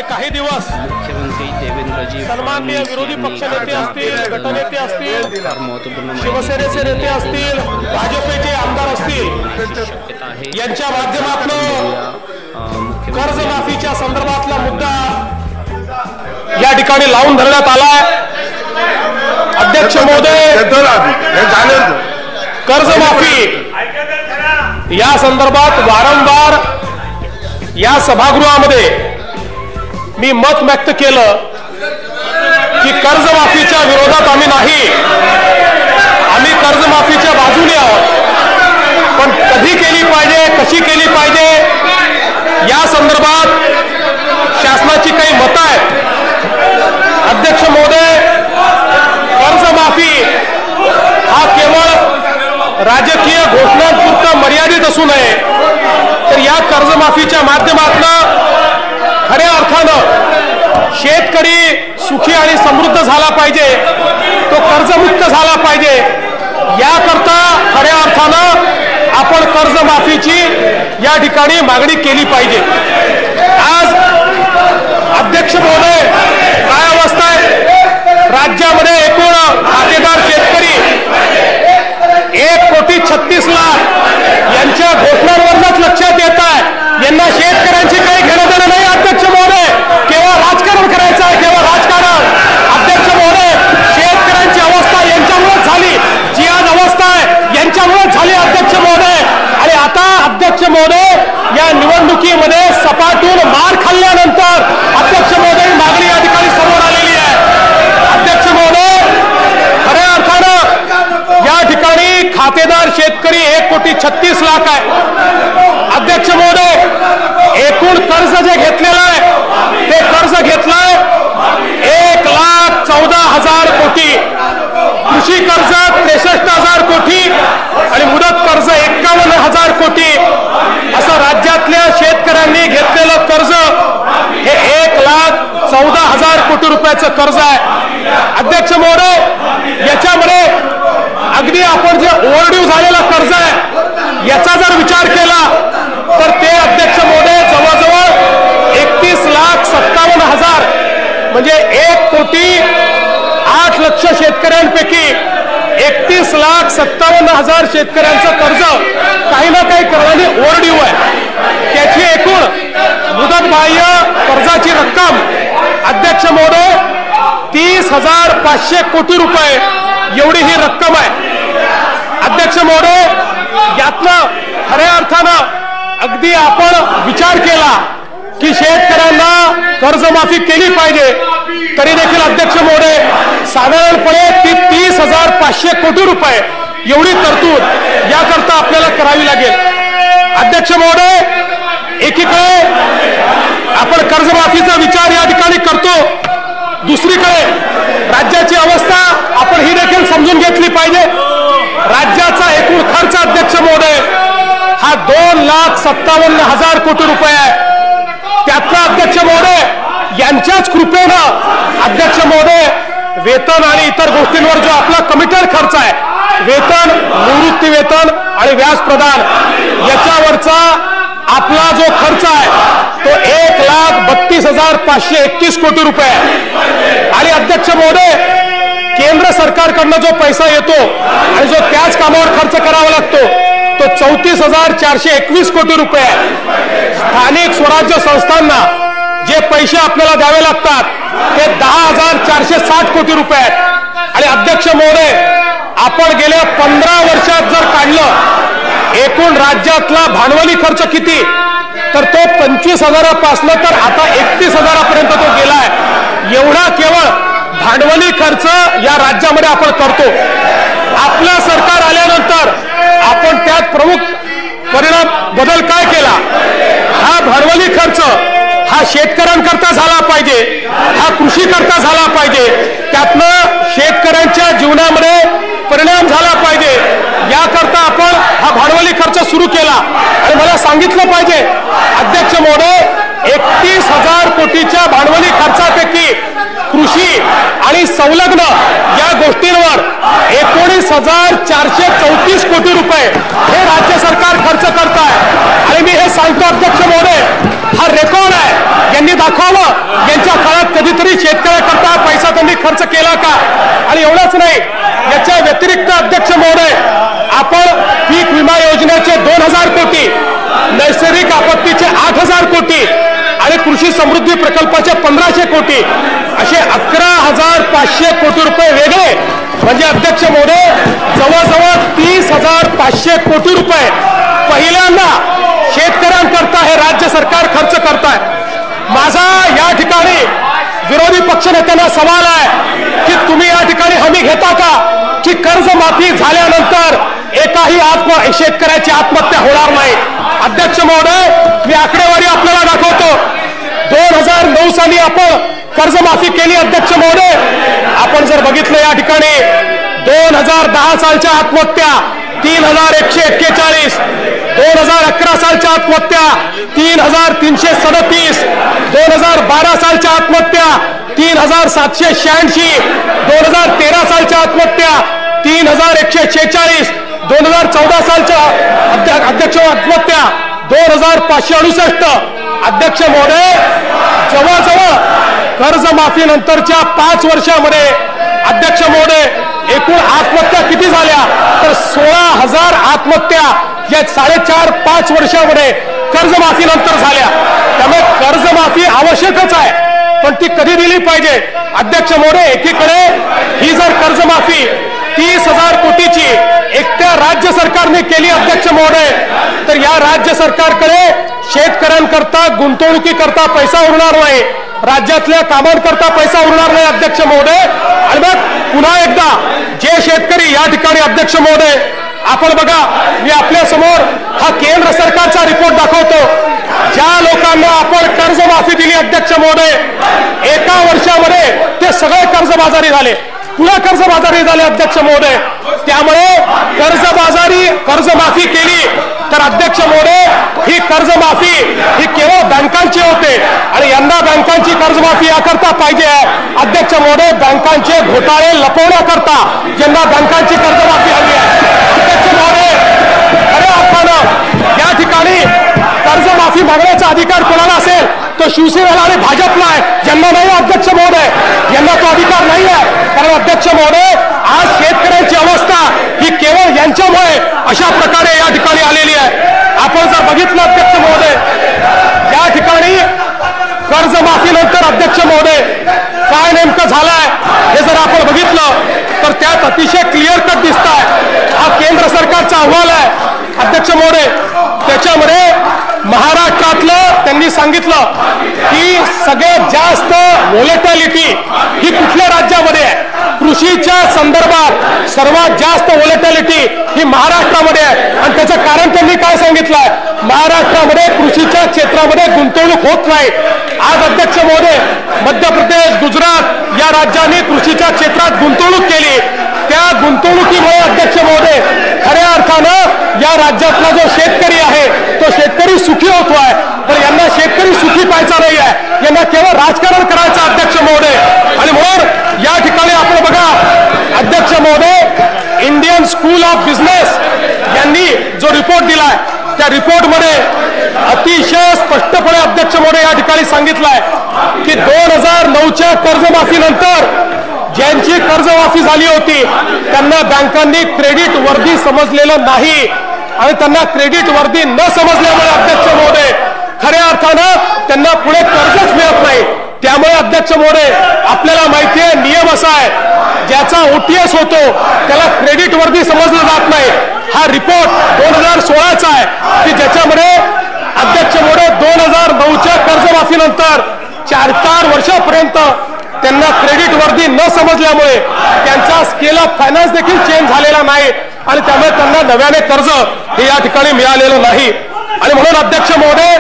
काही दिवस मुख्यमंत्री देवेंद्रजी सन्माननीय विरोधी पक्षनेते असतील, गटनेते असतील, शिवसेनेचे नेते असतील, भाजपचे आमदार असतील, यांच्या माध्यमातून कर्जमाफीच्या संदर्भातला मुद्दा या ठिकाणी लावून धरण्यात आलाय। अध्यक्ष महोदय, कर्जमाफी या संदर्भात वारंवार या सभागृहामध्ये मी मत व्यक्त केलं की कर्जमाफीच्या विरोधात आम्ही नाही, आम्ही कर्जमाफीच्या बाजूने आहोत, पण कधी केली पाहिजे, कशी केली पाहिजे या संदर्भात शासनाची काही मतं आहेत। अध्यक्ष महोदय, कर्जमाफी हा केवळ राजकीय घोषणांपुरता मर्यादित असू नये, तर या कर्जमाफीच्या माध्यमातून खऱ्या अर्थानं शेतकरी सुखी आणि समृद्ध झाला पाहिजे, तो कर्जमुक्त झाला पाहिजे। याकरता खऱ्या अर्थानं आपण कर्जमाफीची या ठिकाणी मागणी केली पाहिजे। आज अध्यक्ष महोदय, काय अवस्था आहे राज्यामध्ये? एकूण खातेदार शेतकरी 1,36,00,000 यांच्या घोषणांवरच लक्षात येत आहे यांना शेतकऱ्यांची काही घेणं देणं नाही। अध्यक्ष महोदय, केवळ राजकारण करायचं आहे, केवळ राजकारण। अध्यक्ष महोदय, शेतकऱ्यांची अवस्था यांच्यामुळेच झाली, जी आज अवस्था आहे यांच्यामुळेच झाली अध्यक्ष महोदय। आणि आता अध्यक्ष महोदय, या निवडणुकीमध्ये सपाटून मार खाल्ल्यानंतर अध्यक्ष महोदय मागणी या ठिकाणी समोर आलेली आहे। अध्यक्ष महोदय, खऱ्या अर्थानं या ठिकाणी खातेदार शेतकरी 1,36,00,000 आहे। अध्यक्ष महोदय, एकूण कर्ज जे घेतलेलं आहे ते कर्ज घेतलंय 1,14,000 कोटी, कृषी कर्ज 63,000 कोटी आणि मुदत कर्ज 51,000 कोटी, असं राज्यातल्या शेतकऱ्यांनी घेतलेलं कर्ज हे 1,14,000 कोटी रुपयाचं कर्ज आहे। अध्यक्ष महोदय, याच्यामध्ये अगदी आपण जे ओव्हरड्यू झालेलं कर्ज आहे याचा जर विचार केला तर ते अध्यक्ष महोदय जवळजवळ 31,57,000 म्हणजे 1,08,00,000 शेतकऱ्यांपैकी 31,57,000 शेतकऱ्यांचं कर्ज काही ना काही कारणाने ओव्हरड्यू आहे। त्याची एकूण मुदतबाह्य कर्जाची रक्कम अध्यक्ष महोदय 30,500 कोटी रुपये एवढी ही रक्कम आहे। अध्यक्ष महोदय, यातनं खऱ्या अर्थानं अगदी आपण विचार केला की शेतकऱ्यांना कर्जमाफी केली पाहिजे, तरी देखील अध्यक्ष महोदय साधारणपणे ती 30,500 कोटी रुपये एवढी तरतूद याकरता आपल्याला करावी लागेल। अध्यक्ष महोदय, एकीकडे आपण कर्जमाफीचा विचार या ठिकाणी करतो, दुसरीकडे राज्याची अवस्था आपण ही देखील समजून घेतली पाहिजे। राज्याचा एकूण खर्च अध्यक्ष महोदय हा 2,57,000 कोटी रुपये आहे। त्यातला अध्यक्ष महोदय यांच्याच कृपेनं अध्यक्ष महोदय वेतन आणि इतर गोष्टींवर जो आपला कमिटेड खर्च आहे, वेतन, निवृत्ती वेतन आणि व्याज प्रदान याच्यावरचा आपला जो खर्च आहे तो 1,32,531 कोटी रुपये आहे। आणि अध्यक्ष महोदय, केंद्र सरकारकडनं जो पैसा येतो आणि जो त्याच कामावर खर्च करावा लागतो तो 34,421 कोटी रुपये आहे। स्थानिक स्वराज्य संस्थांना जे पैसे आपल्याला द्यावे लागतात ते 10,460 कोटी रुपये आहेत। आणि अध्यक्ष महोदय, आपण गेल्या 15 वर्षात जर काढलं एकूण राज्यातला भांडवली खर्च किती, तर तो 25,000 तर आता 31,000 तो गेलाय। एवढा केवळ भांडवली खर्च या राज्यामध्ये आपण करतो। आपलं सरकार आल्यानंतर आपण त्यात प्रमुख परिणाम बदल काय केला? हा भांडवली खर्च हा शेतकऱ्यांकरता झाला पाहिजे, हा कृषी करता झाला पाहिजे, त्यातनं शेतकऱ्यांच्या जीवनामध्ये परिणाम झाला पाहिजे, याकरता आपण हा भांडवली खर्च सुरू केला। आणि मला सांगितलं पाहिजे अध्यक्ष महोदय, 31,000 कोटीच्या भांडवली खर्चापैकी कृषी आणि संलग्न या गोष्टींवर 19,434 कोटी रुपये हे राज्य सरकार खर्च करत आहे। आणि मी हे सांगतो अध्यक्ष महोदय, हा रेकॉर्ड आहे, यांनी दाखवावं आणि एवढंच नाही, याच्या व्यतिरिक्त अध्यक्ष महोदय, आपण पीक विमा योजनेचे 2000 कोटी, नैसर्गिक आपत्तीचे 8000 कोटी आणि कृषी समृद्धी प्रकल्पाचे 1500 कोटी असे 11,500 कोटी रुपये वेगळे, म्हणजे अध्यक्ष महोदय जवळजवळ 30,500 कोटी रुपये पहिल्यांदा शेतकऱ्यांकरता हे राज्य सरकार खर्च करत आहे. माझा या ठिकाणी विरोधी पक्षनेत्यांना सवाल आहे की तुम्ही या ठिकाणी हमी घेता का की कर्जमाफी झाल्यानंतर एकाही शेतकऱ्याची आत्महत्या होणार नाही. अध्यक्ष महोदय, मी आकडेवारी आपल्याला दाखवतो. 2009 साली आपण कर्जमाफी केली. अध्यक्ष महोदय, आपण जर बघितलं या ठिकाणी 2010 सालच्या आत्महत्या 3141, 2011 सालच्या आत्महत्या 3337, 2012 सालच्या आत्महत्या 3786, 2013 सालच्या आत्महत्या 3146, 2014 सालच्या अध्यक्ष आत्महत्या 2568. अध्यक्ष महोदय, जवळजवळ कर्जमाफीनंतरच्या 5 वर्षामध्ये अध्यक्ष महोदय एकूण आत्महत्या किती झाल्या तर 16,000 आत्महत्या या 4.5-5 वर्षामध्ये कर्जमाफीनंतर झाल्या. त्यामुळे कर्जमाफी आवश्यकच आहे, पण ती कधी दिली पाहिजे. अध्यक्ष महोदय, एकीकडे ही जर कर्जमाफी 30,000 कोटीची एकट्या राज्य सरकारने केली अध्यक्ष महोदय, तर या राज्य सरकारकडे शेतकऱ्यांकरता गुंतवणुकीकरता पैसा उरणार नाही, राज्यातल्या कामांकरता पैसा उरणार नाही अध्यक्ष महोदय. आणि मग पुन्हा एकदा जे शेतकरी या ठिकाणी अध्यक्ष महोदय, आपण बघा, मी आपल्या समोर हा केंद्र सरकारचा रिपोर्ट दाखवतो. ज्या लोकांना आपण कर्जमाफी दिली अध्यक्ष महोदय, एका वर्षामध्ये ते सगळे कर्जबाजारी झाले, पुन्हा कर्जबाजारी झाले अध्यक्ष महोदय. त्यामुळे कर्जमाफी केली तर अध्यक्ष महोदय ही कर्जमाफी ही केवळ बँकांची होते आणि यंदा बँकांची कर्जमाफी याकरता पाहिजे आहे अध्यक्ष महोदय, बँकांचे घोटाळे लपवण्याकरता यंदा बँकांची कर्जमाफी हवी आहे. अध्यक्ष महोदय, खऱ्या अर्थानं या ठिकाणी कर्जमाफी मागण्याचा अधिकार कोणाला असेल तो शिवसेनेला आणि भाजपला आहे, यांना नाही अध्यक्ष महोदय, यांना तो अधिकार नाही आहे. कारण अध्यक्ष महोदय, आज शेतकऱ्यांची अवस्था ही केवळ यांच्यामुळे अशा प्रकारे या ठिकाणी आलेली आहे. आपण जर बघितलं अध्यक्ष महोदय, या ठिकाणी कर्जमाफीनंतर अध्यक्ष महोदय काय नेमकं झालंय हे जर आपण बघितलं तर त्यात अतिशय क्लिअर कट दिसत आहे. हा केंद्र सरकारचा अहवाल आहे अध्यक्ष महोदय. त्याच्यामध्ये महाराष्ट्रातलं त्यांनी सांगितलं की सगळ्यात जास्त व्होलेटॅलिटी ही कुठल्या राज्यामध्ये आहे. कृषीच्या संदर्भात सर्वात जास्त व्होलेटॅलिटी ही महाराष्ट्रामध्ये आहे आणि त्याचं कारण त्यांनी काय सांगितलंय, महाराष्ट्रामध्ये कृषीच्या क्षेत्रामध्ये गुंतवणूक होत नाही. आज अध्यक्ष महोदय, मध्य प्रदेश, गुजरात या राज्यांनी कृषीच्या क्षेत्रात गुंतवणूक केली. त्या गुंतवणुकीमुळे अध्यक्ष महोदय खऱ्या अर्थानं या राज्यातला जो शेतकरी आहे तो शेतकरी सुखी होतोय. पण यांना शेतकरी सुखी पाहायचा नाही आहे, यांना केवळ राजकारण करायचं अध्यक्ष महोदय. आणि म्हणून या ठिकाणी आपण बघा अध्यक्ष महोदय, इंडियन स्कूल ऑफ बिझनेस यांनी जो रिपोर्ट दिलाय त्या रिपोर्टमध्ये अतिशय स्पष्टपणे अध्यक्ष महोदय या ठिकाणी सांगितलंय की 2009च्या कर्जमाफीनंतर ज्यांची कर्जमाफी झाली होती त्यांना बँकांनी क्रेडिट वर्दी समजलेलं नाही आणि त्यांना क्रेडिट वर्दी न समजल्यामुळे अध्यक्ष महोदय खऱ्या अर्थानं त्यांना पुढे कर्जच मिळत नाही. त्यामुळे अध्यक्ष महोदय, आपल्याला माहिती आहे नियम असा आहे, ज्याचा OTS होतो त्याला क्रेडिट वर्दी समजलं जात नाही. हा रिपोर्ट 2016चा आहे की ज्याच्यामध्ये अध्यक्ष महोदय 2009च्या कर्जमाफीनंतर 4 वर्षापर्यंत त्यांना क्रेडिट वर्दी न समजल्यामुळे त्यांचा स्केल ऑफ फायनान्स देखील चेंज झालेला नाही आणि त्यामुळे त्यांना नव्याने कर्ज हे या ठिकाणी मिळालेलं नाही. आणि म्हणून अध्यक्ष महोदय,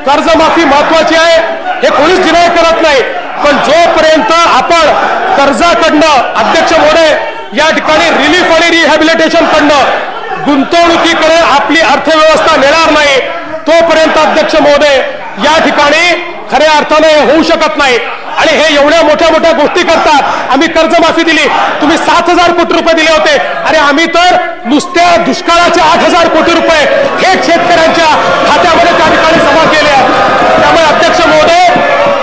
कर्जमाफी महत्वाची आहे हे कोणीच डिनाय करत नाही, पण जोपर्यंत आपण कर्जाकडनं अध्यक्ष महोदय या ठिकाणी रिलीफ आणि रिहॅबिलिटेशन कडनं गुंतवणुकीकडे आपली अर्थव्यवस्था नेणार नाही तोपर्यंत अध्यक्ष महोदय या ठिकाणी खऱ्या अर्थाने होऊ शकत नाही. आणि हे एवढ्या मोठ्या मोठ्या गोष्टी करतात. आम्ही कर्जमाफी दिली, तुम्ही 7,000 कोटी रुपये दिले होते, अरे आम्ही तर नुसत्या दुष्काळाचे 8,000 कोटी रुपये थेट शेतकऱ्यांच्या खात्यामध्ये त्या ठिकाणी जमा केले आहेत. त्यामुळे अध्यक्ष महोदय,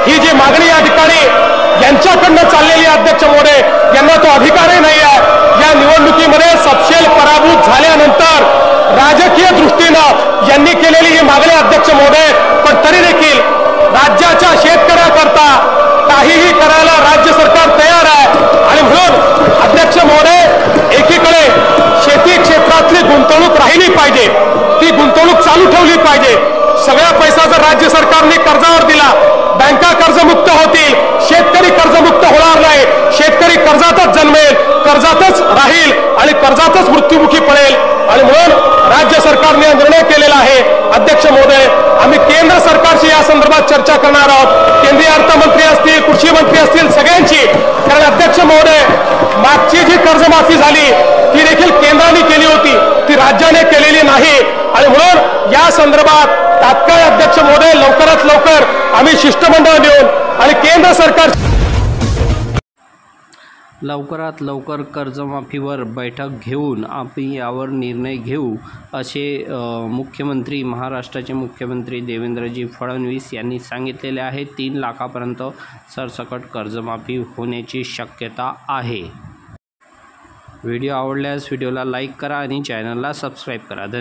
ही जी मागणी या ठिकाणी यांच्याकडनं चाललेली अध्यक्ष महोदय यांना तो अधिकारही नाही आहे। या निवडणुकीमध्ये सपशेल पराभूत झाल्यानंतर राजकीय दृष्टीनं यांनी केलेली ही मागणी अध्यक्ष महोदय, पण तरी देखील राज्याच्या शेतकऱ्याकरता काहीही करायला राज्य सरकार तयार आहे। आणि म्हणून अध्यक्ष महोदय, एकीकडे शेती क्षेत्रातली गुंतवणूक राहिली पाहिजे, ती गुंतवणूक चालू ठेवली पाहिजे। सगळा पैसा जर राज्य सरकारने कर्जावर दिला, बँका कर्जमुक्त होतील, शेतकरी कर्जमुक्त होणार नाही। शेतकरी कर्जातच जन्मेल, कर्जातच राहील आणि कर्जातच मृत्युमुखी पडेल। आणि म्हणून राज्य सरकारने निर्णय केलेला आहे। अध्यक्ष महोदय, आम्ही केंद्र सरकारशी या संदर्भात चर्चा करणार आहोत, केंद्रीय अर्थमंत्री असतील, कृषी मंत्री असतील, सगळ्यांची। कारण अध्यक्ष महोदय, मागची जी कर्जमाफी झाली ती देखील केंद्राने केली होती, ती राज्याने केलेली नाही। आणि म्हणून या संदर्भात तात्काळ अध्यक्ष महोदय लवकरात लवकर आम्ही शिष्टमंडळ देऊन आणि केंद्र सरकार लवकरात लवकर कर्जमाफीवर बैठक घेऊन आम्ही यावर निर्णय घेऊ, असे मुख्यमंत्री, महाराष्ट्राचे मुख्यमंत्री देवेंद्रजी फडणवीस यांनी सांगितलेले आहे। 3 लाखापर्यंत सरसकट कर्जमाफी होण्याची शक्यता आहे। व्हिडिओ आवडल्यास व्हिडिओला लाईक करा आणि चॅनलला सबस्क्राईब करा। धन्यवाद।